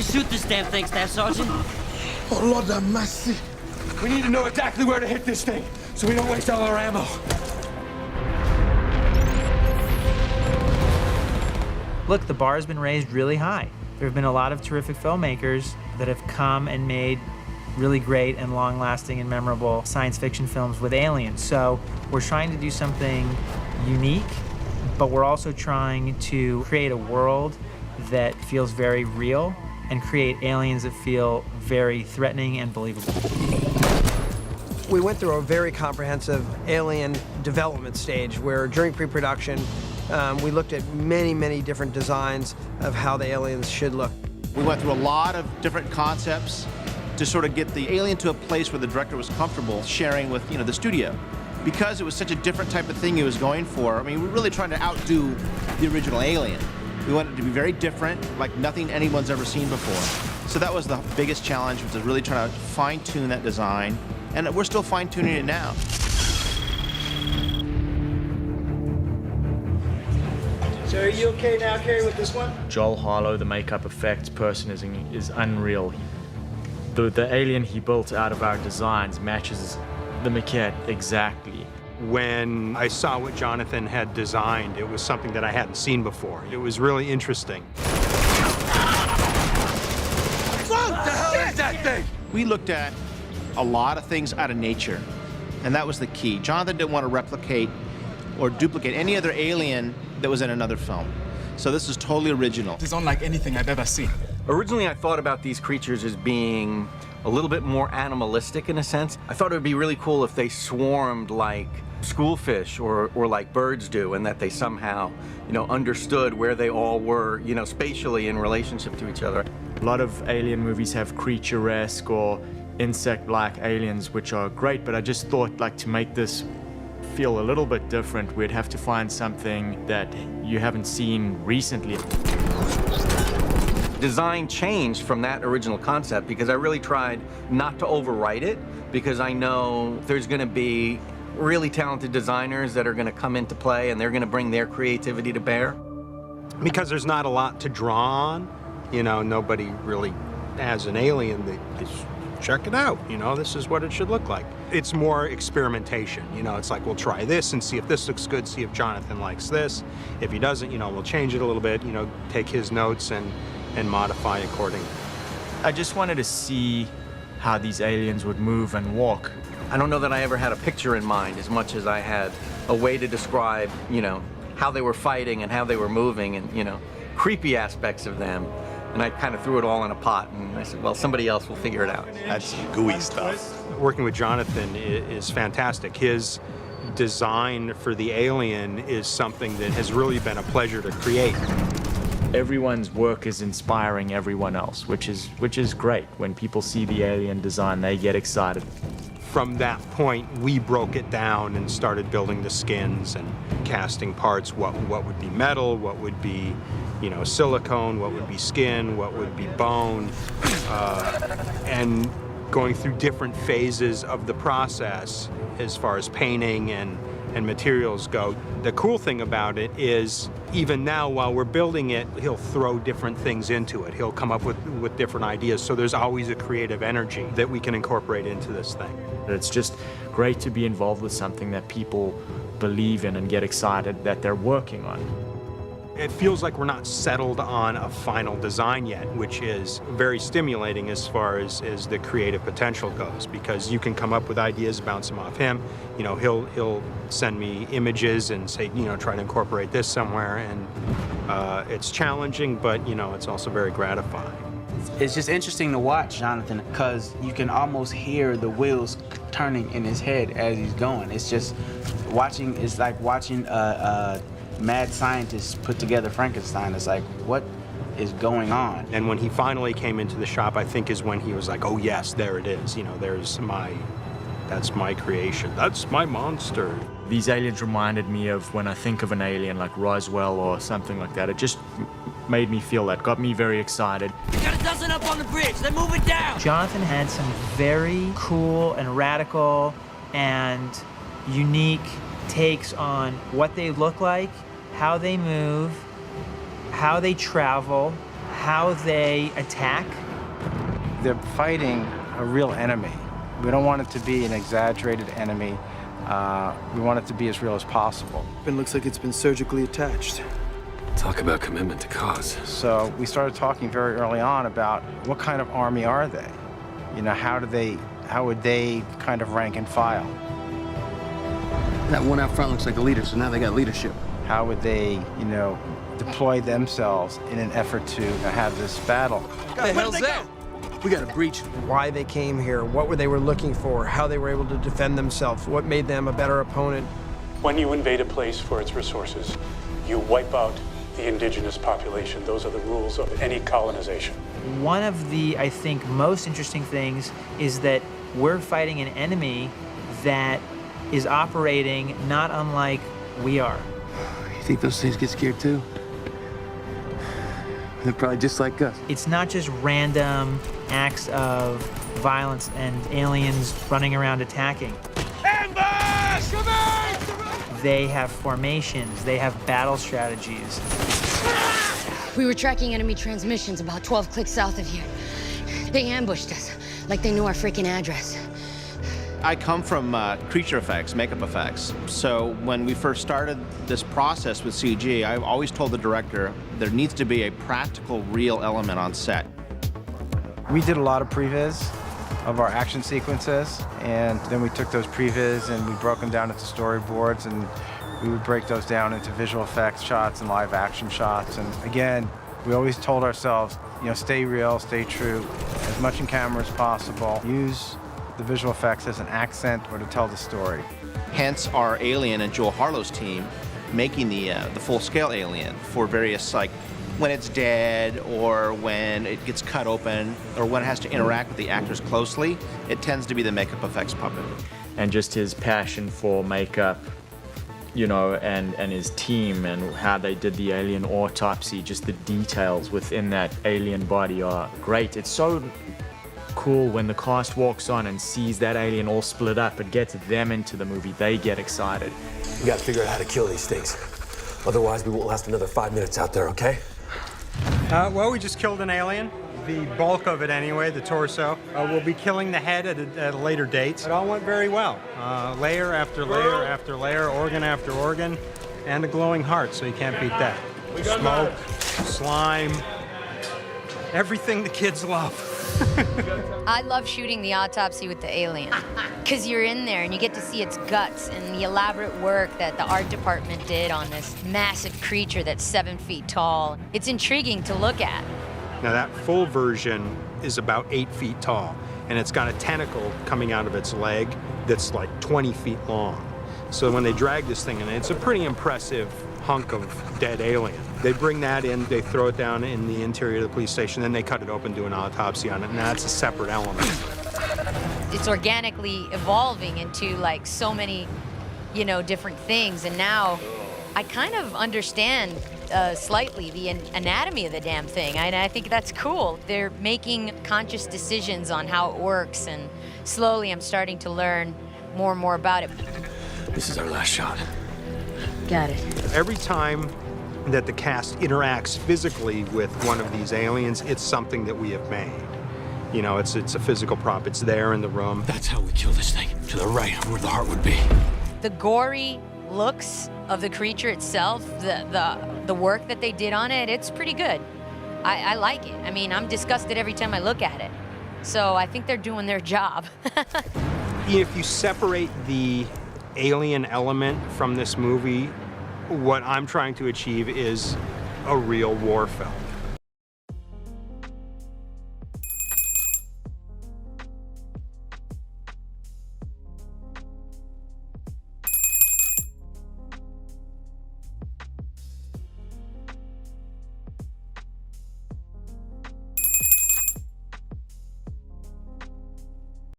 Shoot this damn thing, Staff Sergeant. Oh, Lord have mercy. We need to know exactly where to hit this thing, so we don't waste all our ammo. Look, the bar has been raised really high. There have been a lot of terrific filmmakers that have come and made really great and long-lasting and memorable science fiction films with aliens. So we're trying to do something unique, but we're also trying to create a world that feels very real and create aliens that feel very threatening and believable. We went through a very comprehensive alien development stage where during pre-production, we looked at many, many different designs of how the aliens should look. We went through a lot of different concepts to sort of get the alien to a place where the director was comfortable sharing with, the studio. Because it was such a different type of thing he was going for, I mean, we're really trying to outdo the original Alien. We wanted it to be very different, like nothing anyone's ever seen before. So that was the biggest challenge, was really trying to fine-tune that design, and we're still fine-tuning it now. So are you okay now, Carrie, with this one? Joel Harlow, the makeup effects person, is unreal. The alien he built out of our designs matches the maquette exactly. When I saw what Jonathan had designed, it was something that I hadn't seen before. It was really interesting. What the hell is that thing? We looked at a lot of things out of nature, and that was the key. Jonathan didn't want to replicate or duplicate any other alien that was in another film. So this is totally original. It's unlike anything I've ever seen. Originally, I thought about these creatures as being a little bit more animalistic in a sense. I thought it would be really cool if they swarmed like schoolfish or like birds do, and that they somehow, understood where they all were, spatially in relationship to each other. A lot of alien movies have creature-esque or insect-like aliens, which are great, but I just thought, to make this feel a little bit different, we'd have to find something that you haven't seen recently. Design changed from that original concept because I really tried not to overwrite it, because I know there's going to be really talented designers that are going to come into play and they're going to bring their creativity to bear. Because there's not a lot to draw on, nobody really has an alien. They just check it out, this is what it should look like. It's more experimentation, it's like we'll try this and see if this looks good, see if Jonathan likes this. If he doesn't, we'll change it a little bit, take his notes and modify accordingly. I just wanted to see how these aliens would move and walk. I don't know that I ever had a picture in mind as much as I had a way to describe, how they were fighting and how they were moving and, creepy aspects of them. And I kind of threw it all in a pot, and I said, well, somebody else will figure it out. That's gooey stuff. Working with Jonathan is fantastic. His design for the alien is something that has really been a pleasure to create. Everyone's work is inspiring everyone else, which is great. When people see the alien design, they get excited. From that point, we broke it down and started building the skins and casting parts. What would be metal, what would be, silicone, what would be skin, what would be bone, and going through different phases of the process as far as painting and materials go. The cool thing about it is, even now while we're building it, he'll throw different things into it. He'll come up with different ideas, so there's always a creative energy that we can incorporate into this thing. It's just great to be involved with something that people believe in and get excited that they're working on. It feels like we're not settled on a final design yet, which is very stimulating as far as the creative potential goes, because you can come up with ideas, bounce them off him. He'll send me images and say, try to incorporate this somewhere, and it's challenging, but it's also very gratifying. It's just interesting to watch Jonathan, because you can almost hear the wheels turning in his head as he's going. It's just watching. It's like watching a mad scientists put together Frankenstein. It's like, what is going on? And when he finally came into the shop, I think is when he was like, oh yes, there it is. That's my creation. That's my monster. These aliens reminded me of when I think of an alien like Roswell or something like that. It just made me feel that, got me very excited. You got a dozen up on the bridge. They're moving down. Jonathan had some very cool and radical and unique takes on what they look like, how they move, how they travel, how they attack. They're fighting a real enemy. We don't want it to be an exaggerated enemy. We want it to be as real as possible. It looks like it's been surgically attached. Talk about commitment to cause. So we started talking very early on about what kind of army are they? You know, how would they kind of rank and file? That one out front looks like a leader, so now they got leadership. How would they, you know, deploy themselves in an effort to have this battle? What the hell's that? We got a breach. Why they came here, what they were looking for, how they were able to defend themselves, what made them a better opponent. When you invade a place for its resources, you wipe out the indigenous population. Those are the rules of any colonization. One of the, I think, most interesting things is that we're fighting an enemy that is operating not unlike we are. You think those things get scared too? They're probably just like us. It's not just random acts of violence and aliens running around attacking. Ambush! They have formations, they have battle strategies. We were tracking enemy transmissions about 12 clicks south of here. They ambushed us, like they knew our freaking address. I come from creature effects, makeup effects. So when we first started this process with CG, I always told the director there needs to be a practical, real element on set. We did a lot of previs of our action sequences, and then we took those previs and we broke them down into storyboards, and we would break those down into visual effects shots and live action shots. And again, we always told ourselves, you know, stay real, stay true, as much in camera as possible. Use the visual effects as an accent or to tell the story. Hence our Alien and Joel Harlow's team making the full-scale Alien for various, like, when it's dead or when it gets cut open or when it has to interact with the actors closely, it tends to be the makeup effects puppet. And just his passion for makeup, you know, and his team and how they did the alien autopsy, just the details within that alien body are great. It's so cool when the cast walks on and sees that alien all split up. It gets them into the movie. They get excited. We gotta figure out how to kill these things. Otherwise, we won't last another 5 minutes out there, okay? Well, we just killed an alien. The bulk of it anyway, the torso. We'll be killing the head at a later date. It all went very well. Layer after layer after layer, organ after organ, and a glowing heart, so you can't beat that. Smoke, slime, everything the kids love. I love shooting the autopsy with the alien, because you're in there and you get to see its guts and the elaborate work that the art department did on this massive creature that's 7 feet tall. It's intriguing to look at. Now that full version is about 8 feet tall, and it's got a tentacle coming out of its leg that's like 20 feet long. So when they drag this thing in, it's a pretty impressive hunk of dead alien. They bring that in, they throw it down in the interior of the police station, then they cut it open, do an autopsy on it, and that's a separate element. It's organically evolving into like so many, you know, different things, and now I kind of understand slightly the anatomy of the damn thing. I think that's cool. They're making conscious decisions on how it works, and slowly I'm starting to learn more and more about it. This is our last shot. Got it. Every time that the cast interacts physically with one of these aliens, it's something that we have made. You know, it's a physical prop. It's there in the room. That's how we kill this thing, to the right of where the heart would be. The gory looks of the creature itself, the work that they did on it, it's pretty good. I like it. I mean, I'm disgusted every time I look at it. So I think they're doing their job. If you separate the alien element from this movie, what I'm trying to achieve is a real war film.